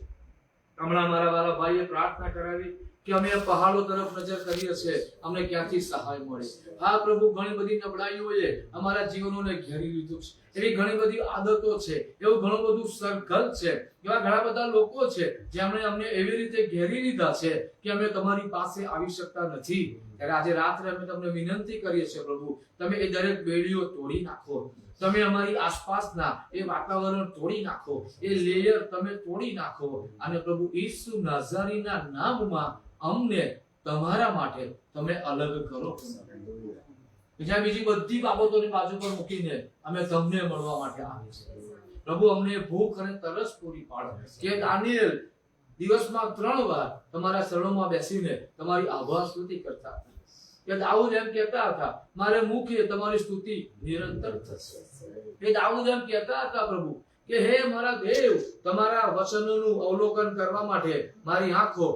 હમણાં મારા વાલા ભાઈએ પ્રાર્થના કરાવી કે અમે પહાડો તરફ નજર કરીએ છીએ, અમને ક્યાંથી સહાય મળે. હા પ્રભુ, ઘણી બધી નબળાઈઓએ અમારા જીવનોને ઘેરી લીધું છે. એવી ઘણી બધી આદતો છે, એવું ઘણું બધું સર્કલ છે, એવા ઘણા બધા લોકો છે જેમણે અમને એવી રીતે ઘેરી લીધા છે કે અમે તમારી પાસે આવી શકતા નથી. ત્યારે આજે રાત્રે અમે તમને વિનંતી કરીએ છીએ પ્રભુ, તમે એ દરેક બેડીઓ તોડી નાખો. તમે અમારી આસપાસના એ વાતાવરણ તોડી નાખો, એ લેયર તમે તોડી નાખો, અને પ્રભુ ઈસુ નાઝારીના નામમાં અમને તમારા માટે તમે અલગ કરો. જ્યાં બીજી બધી બાબતોની બાજુ પર મૂકીને અમે તમને મળવા માટે આવીએ છીએ. પ્રભુ, અમને ભૂખ અને તરસ પૂરી પાડો કે દાનિયેલ દિવસમાં 3 વાર તમારા શરણોમાં બેસીને તમારી આભાર સ્તુતિ કરતા હતા. કે દાઉદ એમ કહેતા હતા, મારે મુખે તમારી સ્તુતિ નિરંતર થશે. એ દાઉદ એમ કહેતા હતા પ્રભુ કે હે મારા દેવ, તમારા વચનોનું અવલોકન કરવા માટે મારી આંખો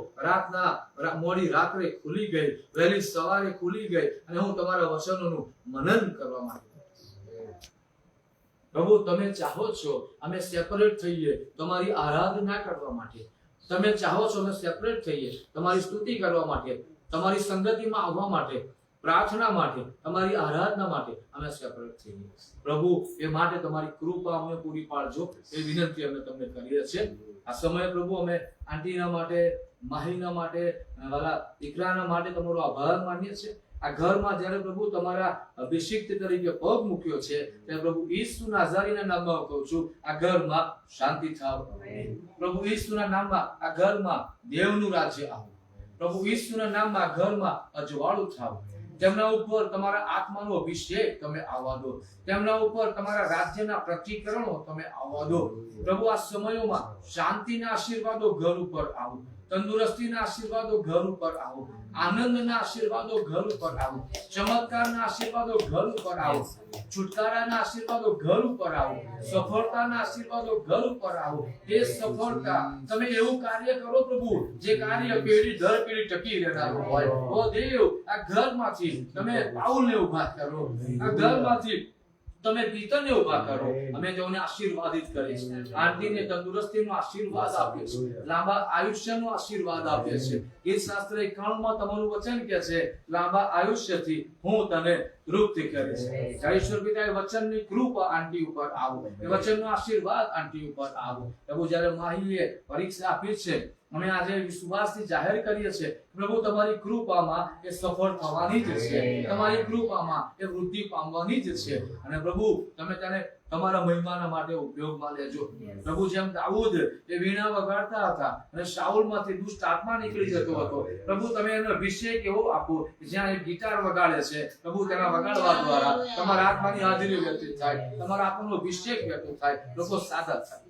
મોડી રાત્રે ખુલી ગઈ, વહેલી સવારે ખુલી ગઈ, અને હું તમારા વચનોનું મનન કરવા માટે. પ્રભુ, તમે ચાહો છો અમે સેપરેટ થઈએ તમારી આરાધના કરવા માટે. તમે ચાહો છો અમે સેપરેટ થઈએ તમારી સ્તુતિ કરવા માટે, તમારી સંગતિમાં આવવા માટે, પ્રાર્થના માટે, તમારી આરાધના માટે અમે સેપરેટ થઈએ. પ્રભુ, એ માટે તમારી કૃપા અમને પૂરી પાડજો, એ વિનંતી અમે તમને કરીએ છીએ. આ સમયે પ્રભુ અમે આંટીના માટે, માહીના માટે, વાલા દીકરાના માટે તમારો આભાર માનીએ છીએ. આ ઘરમાં જ્યારે પ્રભુ તમારા અભિષિક્ત તરીકે પગ મૂક્યો છે, ત્યારે પ્રભુ ઈસુ નાઝારીના નામમાં કહું છું, આ ઘરમાં શાંતિ થાવ. પ્રભુ ઈસુના નામમાં આ ઘરમાં દેવનું રાજ્ય આવો. પ્રભુ ઈસુના નામમાં ઘરમાં અજવાળું થાવ. તેમના ઉપર તમારા આત્માનો અભિષેક તમે આવવા દો. તેમના ઉપર તમારા રાજ્યના પ્રતિકરણો તમે આવવા દો. પ્રભુ, આ સમયોમાં શાંતિના આશીર્વાદો ઘર ઉપર આવો. તંદુરસ્તીના આશીર્વાદો ઘર ઉપર આવો, આનંદના આશીર્વાદો ઘર ઉપર આવો, ચમત્કારના આશીર્વાદો ઘર ઉપર આવો, છુટકારાના આશીર્વાદો ઘર ઉપર આવો, સફળતાના આશીર્વાદો ઘર ઉપર આવો. એ સફળતા તમે એવું કાર્ય કરો પ્રભુ જે કાર્ય પેઢી દર પેઢી ટકી રહેનારું હોય. ઓ દેવ, આ ઘરમાંથી તમે પાઉલને ઉભા કરો, આ ઘરમાંથી તમે પિતરને ઉભા કરો. અમે તેઓને આશીર્વાદિત કરીએ છીએ. આંટીને તંદુરસ્તીનો આશીર્વાદ આપીએ છીએ, લાંબા આયુષ્યનો આશીર્વાદ આપીએ છીએ. ગીત શાસ્ત્ર 91 માં તમારું વચન કહે છે, લાંબા આયુષ્યથી હું તને તૃપ્ત કરીશ. ઈશ્વર પિતા એ વચનની કૃપા આંટી ઉપર આવો, એ વચનનો આશીર્વાદ આંટી ઉપર આવો. પ્રભુ જ્યારે માહીએ પરીક્ષા આપી છે, અમે આજે વિશ્વાસથી જાહેર કરીએ છીએ, પ્રભુ તમારી કૃપામાં એ સફળ થવાની જ છે, તમારી કૃપામાં એ વૃદ્ધિ પામવાની જ છે. અને પ્રભુ તમે તેને તમારા મહિમાના માટે ઉપયોગમાં લેજો. પ્રભુ જેમ દાઉદ એ વીણા વગાડતા હતા અને શાઉલમાંથી દુષ્ટ આત્મા નીકળી જતો હતો, પ્રભુ તમે એનો અભિષેક એવો આપો જ્યાં એ ગિટાર વગાડે છે, પ્રભુ તેના વગાડવા દ્વારા તમારા આત્માની હાજરી વ્યતીત થાય, તમારા આત્માનો અભિષેક વ્યતીત થાય, લોકો સાધા થાય.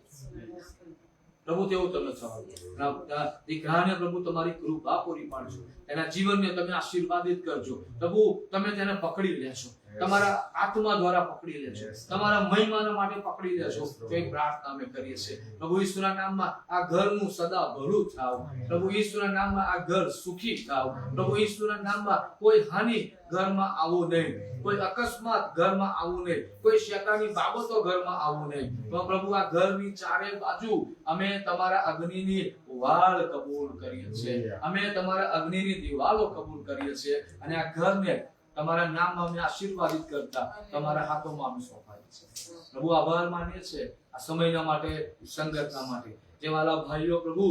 પ્રભુ તેવું તમે થવા દીકરાને પ્રભુ તમારી કૃપા પૂરી પાડજો, એના જીવનને તમે આશીર્વાદિત કરજો. પ્રભુ તમે તેને પકડી લેશો, તમારા આત્મા દ્વારા પકડી લેજો, તમારા મહિમાના માટે પકડી લેજો. તો એક પ્રાર્થના અમે કરીએ છીએ પ્રભુ ઈશ્વરના નામમાં, આ ઘરનું સદા ભલું થાવ. પ્રભુ ઈશ્વરના નામમાં આ ઘર સુખી થાવ. પ્રભુ ઈશ્વરના નામમાં કોઈ હાનિ ઘરમાં આવું નહીં, કોઈ અકસ્માત ઘરમાં આવું નહીં, કોઈ શેતાની બાબતો ઘરમાં આવું નહીં. તો પ્રભુ આ ઘરની ચારે બાજુ અમે તમારા અગ્નિની વાળ કબૂલ કરીએ છીએ, અમે તમારા અગ્નિની દિવાલો કબૂલ કરીએ છીએ. અને આ ઘરને તમારા નામમાં અમે આશીર્વાદિત કરતા તમારા હાથોમાં અમે સોંપાઈએ છીએ. પ્રભુ આભાર માનીએ છીએ આ સમયના માટે, સંગતના માટે. જે વાલા ભાઈઓ પ્રભુ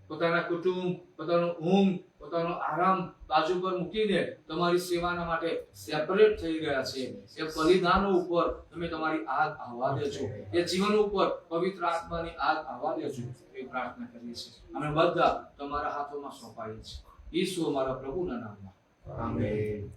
પોતાના કુટુંબ, પોતાનું ઊંઘ, પોતાનો આરામ બાજુ પર મૂકીને તમારી સેવાના માટે સેપરેટ થઈ ગયા છે, એ બલિદાનો ઉપર તમે તમારી આગ આવવા દેજો, એ જીવન ઉપર પવિત્ર આત્માની આગ આવવા દેજો. એ પ્રાર્થના કરીએ છીએ. અમે બધા તમારા હાથોમાં સોંપાઈએ છીએ, ઈસુ અમારા પ્રભુના નામમાં. આમેન.